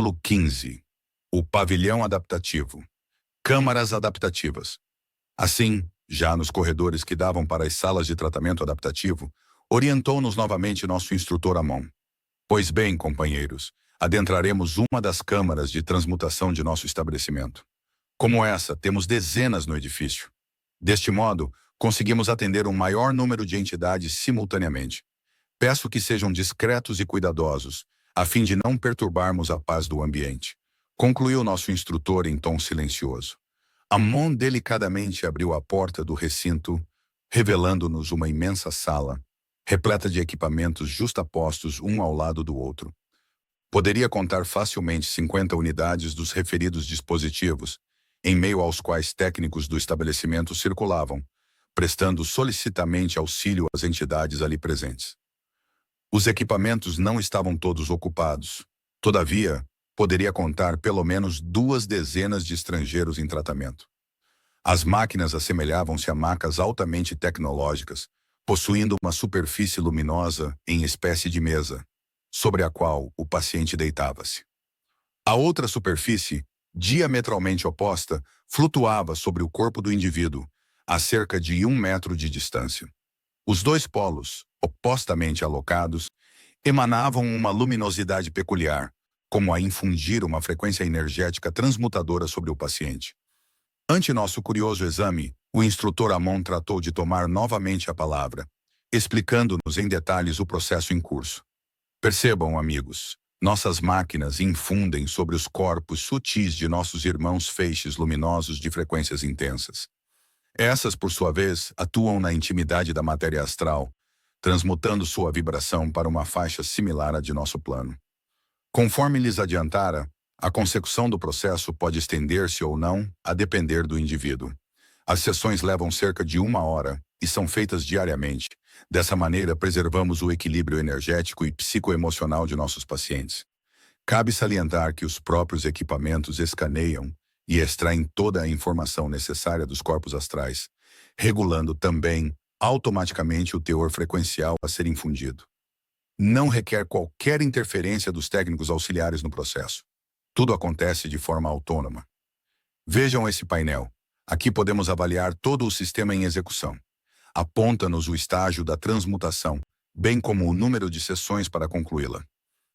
Capítulo 15. O pavilhão adaptativo. Câmaras adaptativas. Assim, já nos corredores que davam para as salas de tratamento adaptativo, orientou-nos novamente nosso instrutor Amon. Pois bem, companheiros, adentraremos uma das câmaras de transmutação de nosso estabelecimento. Como essa, temos dezenas no edifício. Deste modo, conseguimos atender um maior número de entidades simultaneamente. Peço que sejam discretos e cuidadosos, a fim de não perturbarmos a paz do ambiente, concluiu nosso instrutor em tom silencioso. Amon delicadamente abriu a porta do recinto, revelando-nos uma imensa sala, repleta de equipamentos justapostos um ao lado do outro. Poderia contar facilmente 50 unidades dos referidos dispositivos, em meio aos quais técnicos do estabelecimento circulavam, prestando solicitamente auxílio às entidades ali presentes. Os equipamentos não estavam todos ocupados. Todavia, poderia contar pelo menos 2 dezenas de estrangeiros em tratamento. As máquinas assemelhavam-se a macas altamente tecnológicas, possuindo uma superfície luminosa em espécie de mesa, sobre a qual o paciente deitava-se. A outra superfície, diametralmente oposta, flutuava sobre o corpo do indivíduo, a cerca de 1 metro de distância. Os dois polos, opostamente alocados, emanavam uma luminosidade peculiar, como a infundir uma frequência energética transmutadora sobre o paciente. Ante nosso curioso exame, o instrutor Amon tratou de tomar novamente a palavra, explicando-nos em detalhes o processo em curso. Percebam, amigos, nossas máquinas infundem sobre os corpos sutis de nossos irmãos feixes luminosos de frequências intensas. Essas, por sua vez, atuam na intimidade da matéria astral, transmutando sua vibração para uma faixa similar à de nosso plano. Conforme lhes adiantara, a consecução do processo pode estender-se ou não, a depender do indivíduo. As sessões levam cerca de 1 hora e são feitas diariamente. Dessa maneira, preservamos o equilíbrio energético e psicoemocional de nossos pacientes. Cabe salientar que os próprios equipamentos escaneiam e extraem toda a informação necessária dos corpos astrais, regulando também automaticamente o teor frequencial a ser infundido. Não requer qualquer interferência dos técnicos auxiliares no processo. Tudo acontece de forma autônoma. Vejam esse painel. Aqui podemos avaliar todo o sistema em execução. Aponta-nos o estágio da transmutação, bem como o número de sessões para concluí-la.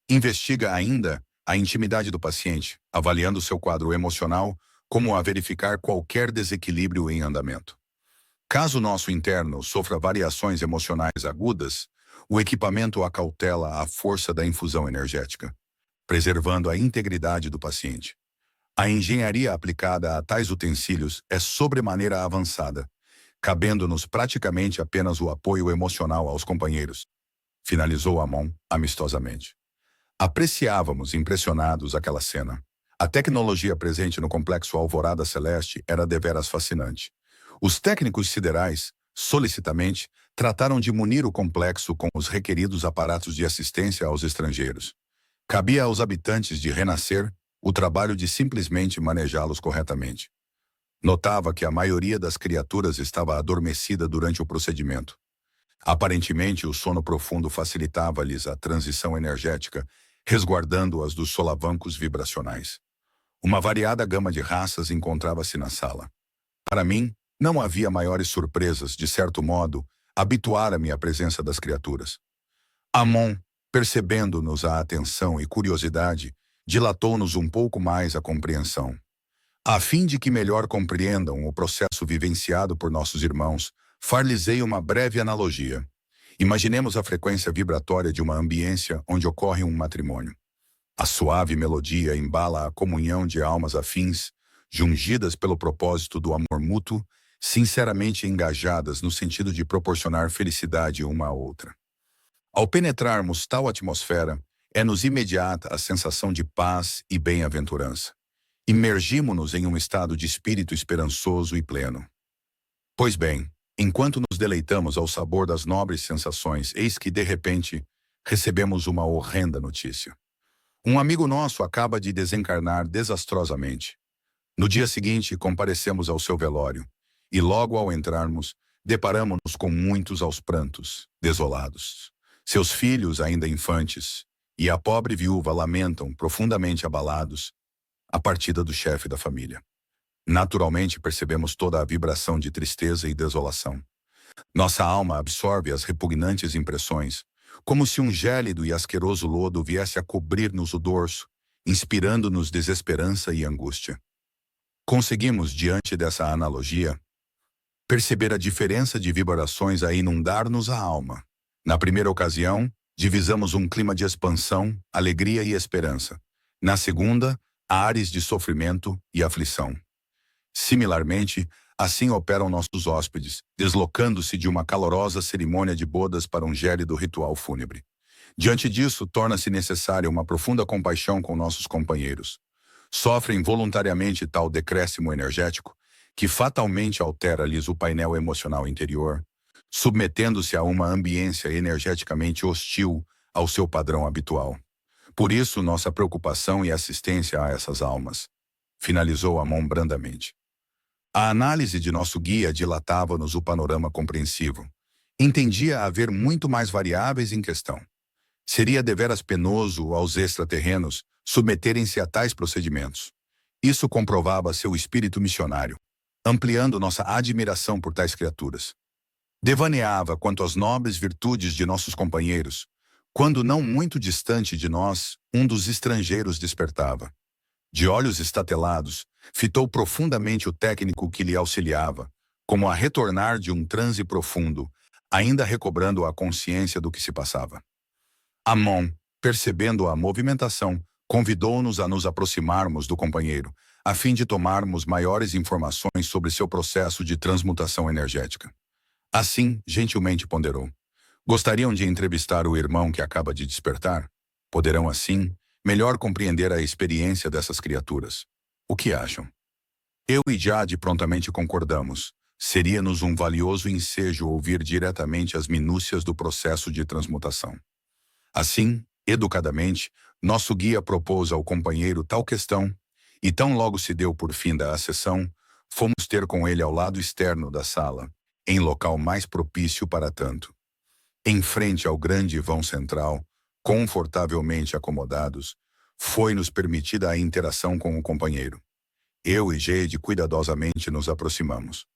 Investiga ainda a intimidade do paciente, avaliando seu quadro emocional, como a verificar qualquer desequilíbrio em andamento. Caso nosso interno sofra variações emocionais agudas, o equipamento acautela a força da infusão energética, preservando a integridade do paciente. A engenharia aplicada a tais utensílios é sobremaneira avançada, cabendo-nos praticamente apenas o apoio emocional aos companheiros, finalizou Amon amistosamente. Apreciávamos impressionados aquela cena. A tecnologia presente no complexo Alvorada Celeste era deveras fascinante. Os técnicos siderais, solicitamente, trataram de munir o complexo com os requeridos aparatos de assistência aos estrangeiros. Cabia aos habitantes de Renascer o trabalho de simplesmente manejá-los corretamente. Notava que a maioria das criaturas estava adormecida durante o procedimento. Aparentemente, o sono profundo facilitava-lhes a transição energética, resguardando-as dos solavancos vibracionais. Uma variada gama de raças encontrava-se na sala. Para mim, não havia maiores surpresas, de certo modo, habituara-me à presença das criaturas. Amon, percebendo-nos a atenção e curiosidade, dilatou-nos um pouco mais a compreensão. A fim de que melhor compreendam o processo vivenciado por nossos irmãos, far-lhes-ei uma breve analogia. Imaginemos a frequência vibratória de uma ambiência onde ocorre um matrimônio. A suave melodia embala a comunhão de almas afins, jungidas pelo propósito do amor mútuo, sinceramente engajadas no sentido de proporcionar felicidade uma à outra. Ao penetrarmos tal atmosfera, é-nos imediata a sensação de paz e bem-aventurança. Imergimo-nos em um estado de espírito esperançoso e pleno. Pois bem, enquanto nos deleitamos ao sabor das nobres sensações, eis que, de repente, recebemos uma horrenda notícia. Um amigo nosso acaba de desencarnar desastrosamente. No dia seguinte, comparecemos ao seu velório, e logo ao entrarmos, deparamo-nos com muitos aos prantos, desolados. Seus filhos, ainda infantes, e a pobre viúva lamentam, profundamente abalados, a partida do chefe da família. Naturalmente, percebemos toda a vibração de tristeza e desolação. Nossa alma absorve as repugnantes impressões, como se um gélido e asqueroso lodo viesse a cobrir-nos o dorso, inspirando-nos desesperança e angústia. Conseguimos, diante dessa analogia, perceber a diferença de vibrações a inundar-nos a alma. Na primeira ocasião, divisamos um clima de expansão, alegria e esperança. Na segunda, ares de sofrimento e aflição. Similarmente, assim operam nossos hóspedes, deslocando-se de uma calorosa cerimônia de bodas para um gélido ritual fúnebre. Diante disso, torna-se necessária uma profunda compaixão com nossos companheiros. Sofrem voluntariamente tal decréscimo energético que fatalmente altera-lhes o painel emocional interior, submetendo-se a uma ambiência energeticamente hostil ao seu padrão habitual. Por isso, nossa preocupação e assistência a essas almas. Finalizou Amon brandamente. A análise de nosso guia dilatava-nos o panorama compreensivo. Entendia haver muito mais variáveis em questão. Seria deveras penoso aos extraterrenos submeterem-se a tais procedimentos. Isso comprovava seu espírito missionário, ampliando nossa admiração por tais criaturas. Devaneava quanto às nobres virtudes de nossos companheiros, quando não muito distante de nós, um dos estrangeiros despertava. De olhos estatelados, fitou profundamente o técnico que lhe auxiliava, como a retornar de um transe profundo, ainda recobrando a consciência do que se passava. Amon, percebendo a movimentação, convidou-nos a nos aproximarmos do companheiro, a fim de tomarmos maiores informações sobre seu processo de transmutação energética. Assim, gentilmente ponderou: gostariam de entrevistar o irmão que acaba de despertar? Poderão, assim, melhor compreender a experiência dessas criaturas. O que acham? Eu e Jade prontamente concordamos. Seria-nos um valioso ensejo ouvir diretamente as minúcias do processo de transmutação. Assim, educadamente, nosso guia propôs ao companheiro tal questão, e tão logo se deu por fim da sessão, fomos ter com ele ao lado externo da sala, em local mais propício para tanto. Em frente ao grande vão central, confortavelmente acomodados, foi-nos permitida a interação com o companheiro. Eu e Jade cuidadosamente nos aproximamos.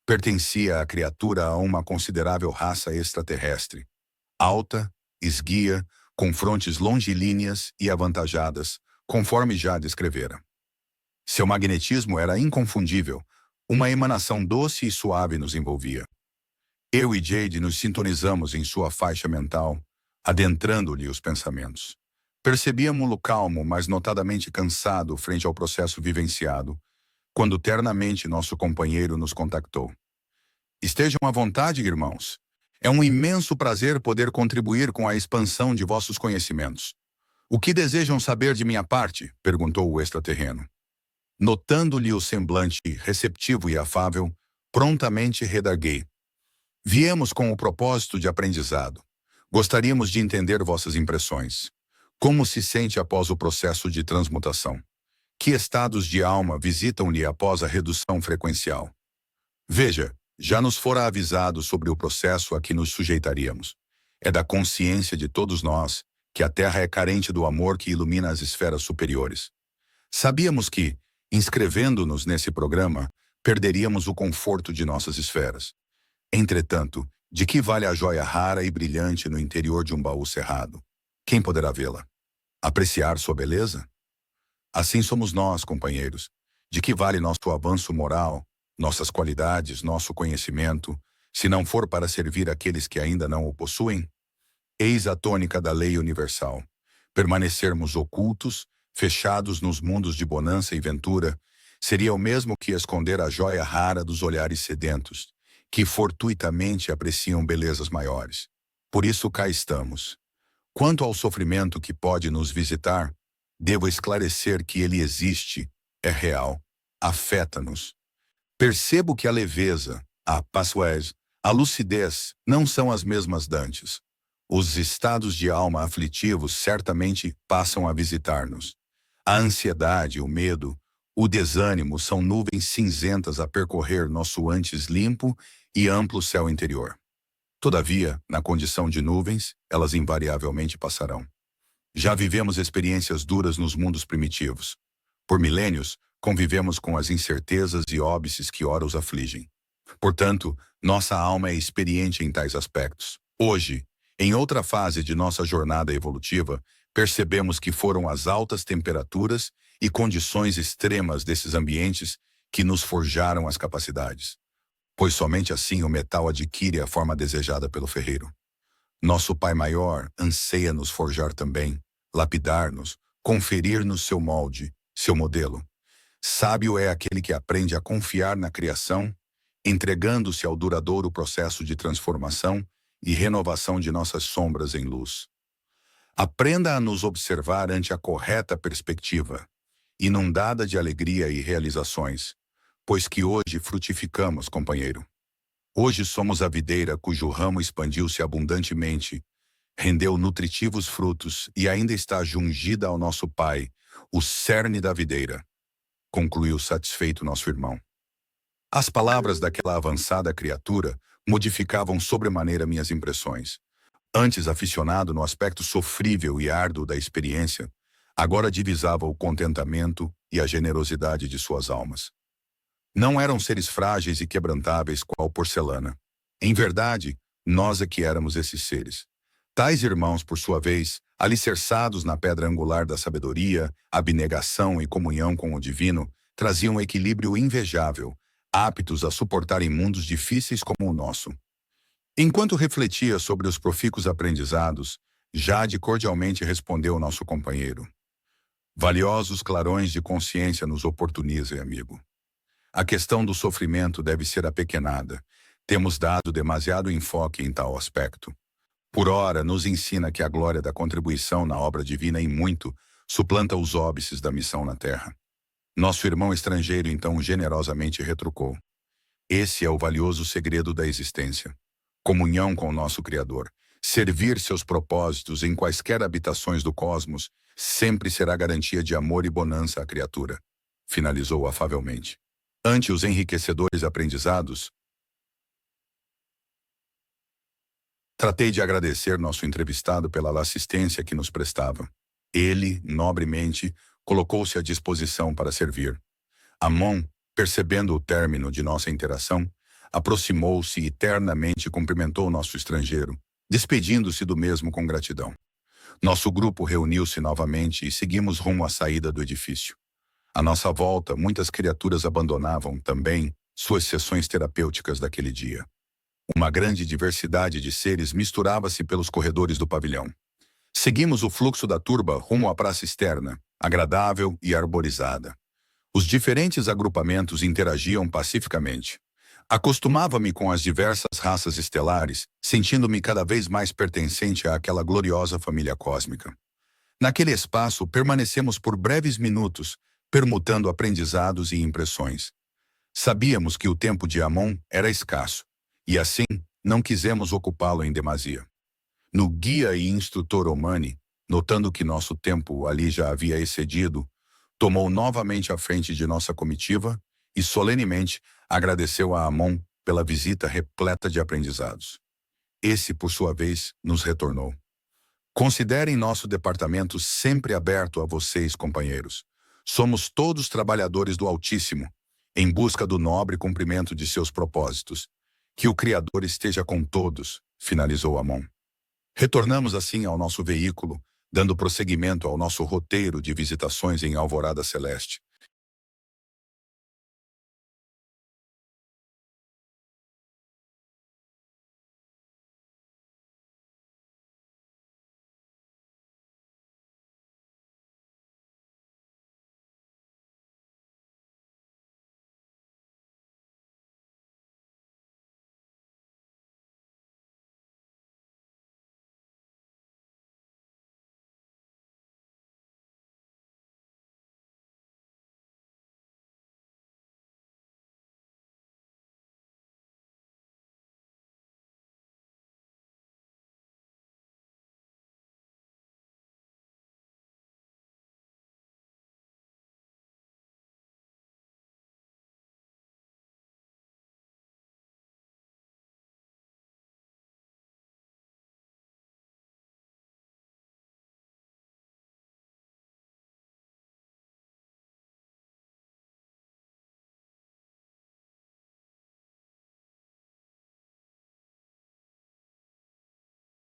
Pertencia a criatura a uma considerável raça extraterrestre, alta, esguia, com frontes longilíneas e avantajadas, conforme já descrevera. Seu magnetismo era inconfundível, uma emanação doce e suave nos envolvia. Eu e Jade nos sintonizamos em sua faixa mental, adentrando-lhe os pensamentos. Percebíamo-lo calmo, mas notadamente cansado frente ao processo vivenciado, quando ternamente nosso companheiro nos contactou. Estejam à vontade, irmãos. É um imenso prazer poder contribuir com a expansão de vossos conhecimentos. O que desejam saber de minha parte? Perguntou o extraterreno. Notando-lhe o semblante receptivo e afável, prontamente redarguei. Viemos com o propósito de aprendizado. Gostaríamos de entender vossas impressões. Como se sente após o processo de transmutação? Que estados de alma visitam-lhe após a redução frequencial? Veja, já nos fora avisado sobre o processo a que nos sujeitaríamos. É da consciência de todos nós que a Terra é carente do amor que ilumina as esferas superiores. Sabíamos que, inscrevendo-nos nesse programa, perderíamos o conforto de nossas esferas. Entretanto, de que vale a joia rara e brilhante no interior de um baú cerrado? Quem poderá vê-la? Apreciar sua beleza? Assim somos nós, companheiros. De que vale nosso avanço moral, nossas qualidades, nosso conhecimento, se não for para servir aqueles que ainda não o possuem? Eis a tônica da lei universal. Permanecermos ocultos, fechados nos mundos de bonança e ventura, seria o mesmo que esconder a joia rara dos olhares sedentos, que fortuitamente apreciam belezas maiores. Por isso cá estamos. Quanto ao sofrimento que pode nos visitar, devo esclarecer que ele existe, é real, afeta-nos. Percebo que a leveza, a passividade, a lucidez não são as mesmas dantes. Os estados de alma aflitivos certamente passam a visitar-nos. A ansiedade, o medo, o desânimo são nuvens cinzentas a percorrer nosso antes limpo e amplo céu interior. Todavia, na condição de nuvens, elas invariavelmente passarão. Já vivemos experiências duras nos mundos primitivos. Por milênios, convivemos com as incertezas e óbices que ora os afligem. Portanto, nossa alma é experiente em tais aspectos. Hoje, em outra fase de nossa jornada evolutiva, percebemos que foram as altas temperaturas e condições extremas desses ambientes que nos forjaram as capacidades, pois somente assim o metal adquire a forma desejada pelo ferreiro. Nosso Pai Maior anseia nos forjar também, lapidar-nos, conferir-nos seu molde, seu modelo. Sábio é aquele que aprende a confiar na criação, entregando-se ao duradouro processo de transformação e renovação de nossas sombras em luz. Aprenda a nos observar ante a correta perspectiva, inundada de alegria e realizações, pois que hoje frutificamos, companheiro. Hoje somos a videira cujo ramo expandiu-se abundantemente, rendeu nutritivos frutos e ainda está jungida ao nosso Pai, o cerne da videira, concluiu satisfeito nosso irmão. As palavras daquela avançada criatura modificavam sobremaneira minhas impressões. Antes aficionado no aspecto sofrível e árduo da experiência, agora divisava o contentamento e a generosidade de suas almas. Não eram seres frágeis e quebrantáveis qual porcelana. Em verdade, nós é que éramos esses seres. Tais irmãos, por sua vez, alicerçados na pedra angular da sabedoria, abnegação e comunhão com o divino, traziam um equilíbrio invejável, aptos a suportarem mundos difíceis como o nosso. Enquanto refletia sobre os profícuos aprendizados, Jade cordialmente respondeu nosso companheiro: valiosos clarões de consciência nos oportunizem, amigo. A questão do sofrimento deve ser apequenada. Temos dado demasiado enfoque em tal aspecto. Por ora, nos ensina que a glória da contribuição na obra divina em muito suplanta os óbices da missão na terra. Nosso irmão estrangeiro então generosamente retrucou: esse é o valioso segredo da existência. Comunhão com o nosso Criador, servir seus propósitos em quaisquer habitações do cosmos, sempre será garantia de amor e bonança à criatura, finalizou afavelmente. Ante os enriquecedores aprendizados, tratei de agradecer nosso entrevistado pela assistência que nos prestava. Ele, nobremente, colocou-se à disposição para servir. Amon, percebendo o término de nossa interação, aproximou-se e ternamente cumprimentou nosso estrangeiro, despedindo-se do mesmo com gratidão. Nosso grupo reuniu-se novamente e seguimos rumo à saída do edifício. À nossa volta, muitas criaturas abandonavam, também, suas sessões terapêuticas daquele dia. Uma grande diversidade de seres misturava-se pelos corredores do pavilhão. Seguimos o fluxo da turba rumo à praça externa, agradável e arborizada. Os diferentes agrupamentos interagiam pacificamente. Acostumava-me com as diversas raças estelares, sentindo-me cada vez mais pertencente àquela gloriosa família cósmica. Naquele espaço, permanecemos por breves minutos, permutando aprendizados e impressões. Sabíamos que o tempo de Amon era escasso, e assim, não quisemos ocupá-lo em demasia. No guia e instrutor Omani, notando que nosso tempo ali já havia excedido, tomou novamente a frente de nossa comitiva e solenemente agradeceu a Amon pela visita repleta de aprendizados. Esse, por sua vez, nos retornou: considerem nosso departamento sempre aberto a vocês, companheiros. Somos todos trabalhadores do Altíssimo, em busca do nobre cumprimento de seus propósitos. Que o Criador esteja com todos, finalizou Amon. Retornamos assim ao nosso veículo, dando prosseguimento ao nosso roteiro de visitações em Alvorada Celeste.